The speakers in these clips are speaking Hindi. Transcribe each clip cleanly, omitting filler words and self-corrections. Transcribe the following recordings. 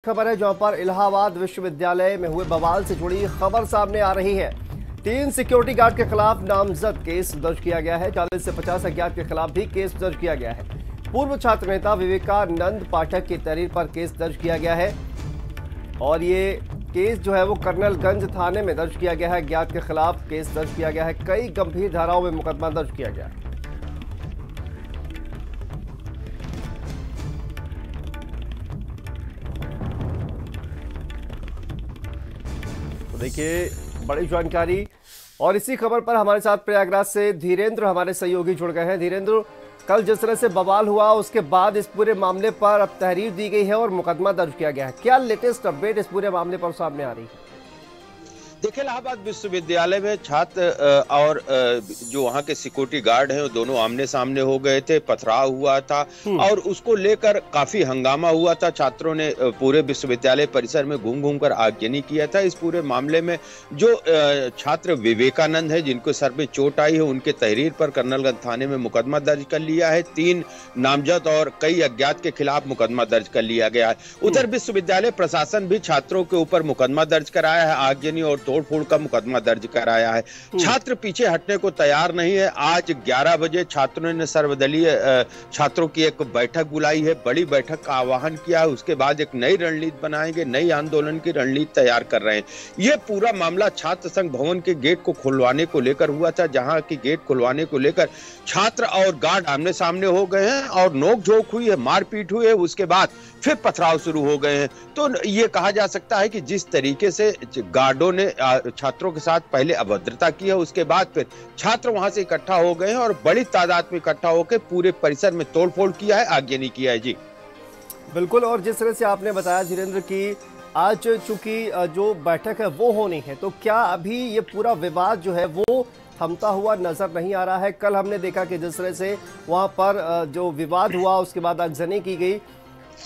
खबर है जहां पर इलाहाबाद विश्वविद्यालय में हुए बवाल से जुड़ी खबर सामने आ रही है। 3 सिक्योरिटी गार्ड के खिलाफ नामजद केस दर्ज किया गया है। 40 से 50 अज्ञात के खिलाफ भी केस दर्ज किया गया है। पूर्व छात्र नेता विवेकानंद पाठक की तहरीर पर केस दर्ज किया गया है और ये केस जो है वो कर्नलगंज थाने में दर्ज किया गया है। अज्ञात के खिलाफ केस दर्ज किया गया है। कई गंभीर धाराओं में मुकदमा दर्ज किया गया है। देखिए बड़ी जानकारी और इसी खबर पर हमारे साथ प्रयागराज से धीरेन्द्र हमारे सहयोगी जुड़ गए हैं। धीरेन्द्र, कल जिस तरह से बवाल हुआ उसके बाद इस पूरे मामले पर अब तहरीर दी गई है और मुकदमा दर्ज किया गया है। क्या लेटेस्ट अपडेट इस पूरे मामले पर सामने आ रही है? देखिए, इलाहाबाद विश्वविद्यालय में छात्र और जो वहाँ के सिक्योरिटी गार्ड हैं वो दोनों आमने सामने हो गए थे। पथराव हुआ था और उसको लेकर काफी हंगामा हुआ था। छात्रों ने पूरे विश्वविद्यालय परिसर में घूम घूम कर आगजनी किया था। इस पूरे मामले में जो छात्र विवेकानंद है जिनको सर में चोट आई है, उनके तहरीर पर कर्नलगंज थाने में मुकदमा दर्ज कर लिया है। 3 नामजद और कई अज्ञात के खिलाफ मुकदमा दर्ज कर लिया गया है। उधर विश्वविद्यालय प्रशासन भी छात्रों के ऊपर मुकदमा दर्ज कराया है। आगजनी और तोड़फोड़ का मुकदमा दर्ज कराया है। छात्र पीछे हटने को तैयार नहीं है। आज 11 बजे छात्रों ने सर्वदलीय छात्रों की एक बैठक बुलाई है। बड़ी बैठक का आह्वान किया है। उसके बाद एक नई रणनीति बनाएंगे, नई आंदोलन की रणनीति तैयार कर रहे हैं। यह पूरा मामला छात्र संघ भवन के गेट को खुलवाने को लेकर हुआ था, जहां की गेट खुलवाने को लेकर छात्र और गार्ड आमने सामने हो गए हैं और नोकझोंक हुई है, मारपीट हुई है। उसके बाद फिर पथराव शुरू हो गए हैं। तो ये कहा जा सकता है कि जिस तरीके से गार्डों ने छात्रों के साथ पहले अभद्रता की है, उसके बाद फिर छात्र वहां से इकट्ठा हो गए हैं और बड़ी तादाद में इकट्ठा होकर पूरे परिसर में तोड़फोड़ किया है, आगजनी किया है। जी बिल्कुल, और जिस तरह से आपने बताया धीरेन्द्र की आज चूंकि जो बैठक है वो होनी है, तो क्या अभी ये पूरा विवाद जो है वो थमता हुआ नजर नहीं आ रहा है? कल हमने देखा कि जिस तरह से वहां पर जो विवाद हुआ उसके बाद आगजनी की गई,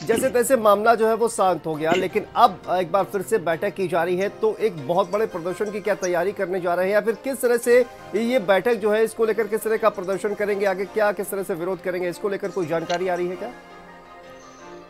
जैसे तैसे मामला जो है वो शांत हो गया, लेकिन अब एक बार फिर से बैठक की जा रही है। तो एक बहुत बड़े प्रदर्शन की क्या तैयारी करने जा रहे हैं या फिर किस तरह से ये बैठक जो है इसको लेकर किस तरह का प्रदर्शन करेंगे, आगे क्या किस तरह से विरोध करेंगे, इसको लेकर कोई जानकारी आ रही है क्या?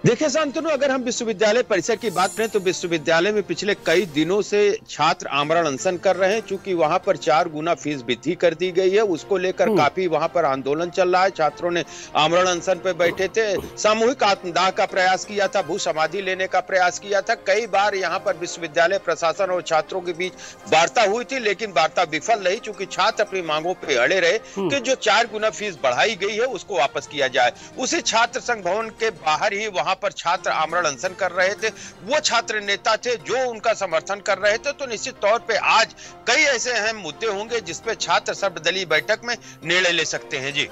देखिए शांतनु, अगर हम विश्वविद्यालय परिसर की बात करें तो विश्वविद्यालय में पिछले कई दिनों से छात्र आमरण अनशन कर रहे हैं। चूंकि वहां पर 4 गुना फीस वृद्धि कर दी गई है, उसको लेकर काफी वहां पर आंदोलन चल रहा है। छात्रों ने आमरण अनशन पे बैठे थे, सामूहिक आत्मदाह का प्रयास किया था, भू समाधि लेने का प्रयास किया था। कई बार यहाँ पर विश्वविद्यालय प्रशासन और छात्रों के बीच वार्ता हुई थी, लेकिन वार्ता विफल रही। चूंकि छात्र अपनी मांगों पर अड़े रहे कि जो 4 गुना फीस बढ़ाई गई है उसको वापस किया जाए। उसी छात्र संघ भवन के बाहर ही वहां पर छात्र आमरण अनशन कर रहे थे। वो छात्र नेता थे जो उनका समर्थन कर रहे थे। तो निश्चित तौर पे आज कई ऐसे अहम मुद्दे होंगे जिसपे छात्र सर्वदलीय बैठक में निर्णय ले सकते हैं। जी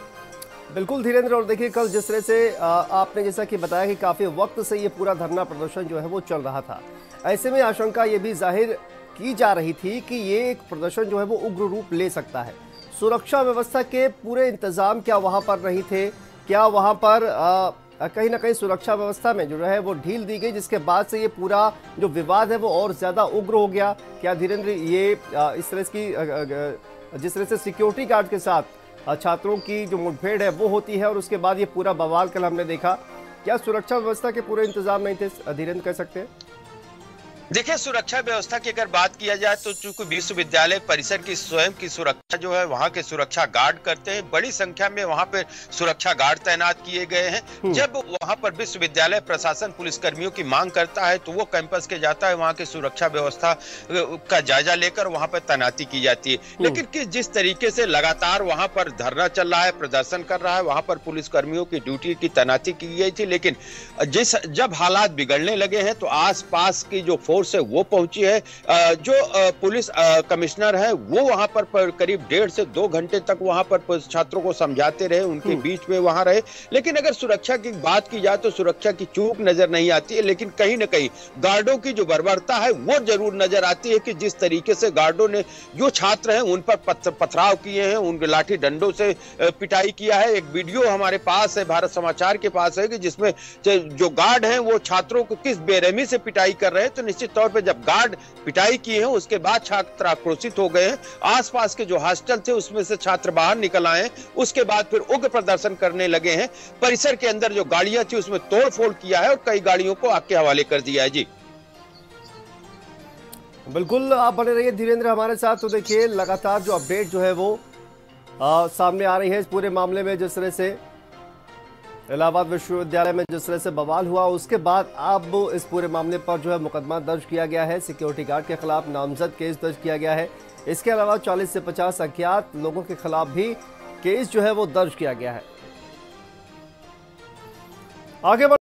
बिल्कुल धीरेन्द्र, और देखिए कल जिस तरह से आपने जैसा कि बताया कि काफी वक्त से ये पूरा धरना प्रदर्शन जो है वो चल रहा था, ऐसे में आशंका ये भी जाहिर की जा रही थी कि ये एक प्रदर्शन जो है वो उग्र रूप ले सकता है। सुरक्षा व्यवस्था के पूरे इंतजाम क्या वहां पर नहीं थे? क्या वहां पर कहीं ना कहीं सुरक्षा व्यवस्था में जो है वो ढील दी गई, जिसके बाद से ये पूरा जो विवाद है वो और ज्यादा उग्र हो गया? क्या धीरेन्द्र ये इस तरह की जिस तरह से सिक्योरिटी गार्ड के साथ छात्रों की जो मुठभेड़ है वो होती है और उसके बाद ये पूरा बवाल कल हमने देखा, क्या सुरक्षा व्यवस्था के पूरे इंतजाम नहीं थे धीरेन्द्र, कह सकते हैं? देखिए, सुरक्षा व्यवस्था की अगर बात किया जाए तो चूंकि विश्वविद्यालय परिसर की स्वयं की सुरक्षा जो है वहां के सुरक्षा गार्ड करते हैं। बड़ी संख्या में वहां पर सुरक्षा गार्ड तैनात किए गए हैं। जब वहां पर विश्वविद्यालय प्रशासन पुलिसकर्मियों की मांग करता है तो वो कैंपस के जाता है, वहां की सुरक्षा व्यवस्था का जायजा लेकर वहां पर तैनाती की जाती है। लेकिन जिस तरीके से लगातार वहां पर धरना चल रहा है, प्रदर्शन कर रहा है, वहां पर पुलिसकर्मियों की ड्यूटी की तैनाती की गई थी। लेकिन जब हालात बिगड़ने लगे हैं तो आस पास की जो फोर्स से वो पहुंची है। जो पुलिस कमिश्नर है वो वहां पर करीब 1.5 से 2 घंटे तक वहां पर छात्रों को समझाते रहे, उनके बीच में वहां रहे। लेकिन अगर सुरक्षा की बात की जाए तो सुरक्षा की चूक नजर नहीं आती है, लेकिन कहीं ना कहीं गार्डों की जो बर्बरता है वो जरूर नजर आती है कि जिस तरीके से गार्डों ने जो छात्र हैं उन पर पथराव किए हैं, उन लाठी डंडों से पिटाई किया है। एक वीडियो हमारे पास है, भारत समाचार के पास है, कि जिसमें जो गार्ड हैं वो छात्रों को किस बेरहमी से पिटाई कर रहे हैं। तो निश्चित निश्चित तौर पे जब गार्ड पिटाई किए हैं उसके बाद छात्र आक्रोशित हो गए हैं। आसपास के जो हॉस्टल थे उसमें से छात्र बाहर निकल आए हैं, उसके बाद फिर उग्र प्रदर्शन करने लगे हैं। परिसर के अंदर जो गाड़ियां थी उसमें तोड़फोड़ किया है और कई गाड़ियों को आग के हवाले कर दिया है। जी बिल्कुल, आप बने रहिए धीरेन्द्र हमारे साथ। तो देखिए लगातार जो अपडेट जो है वो सामने आ रही है इस पूरे मामले में। जिस तरह से इलाहाबाद विश्वविद्यालय में जिस तरह से बवाल हुआ, उसके बाद अब इस पूरे मामले पर जो है मुकदमा दर्ज किया गया है। सिक्योरिटी गार्ड के खिलाफ नामजद केस दर्ज किया गया है। इसके अलावा 40 से 50 अज्ञात लोगों के खिलाफ भी केस जो है वो दर्ज किया गया है। आगे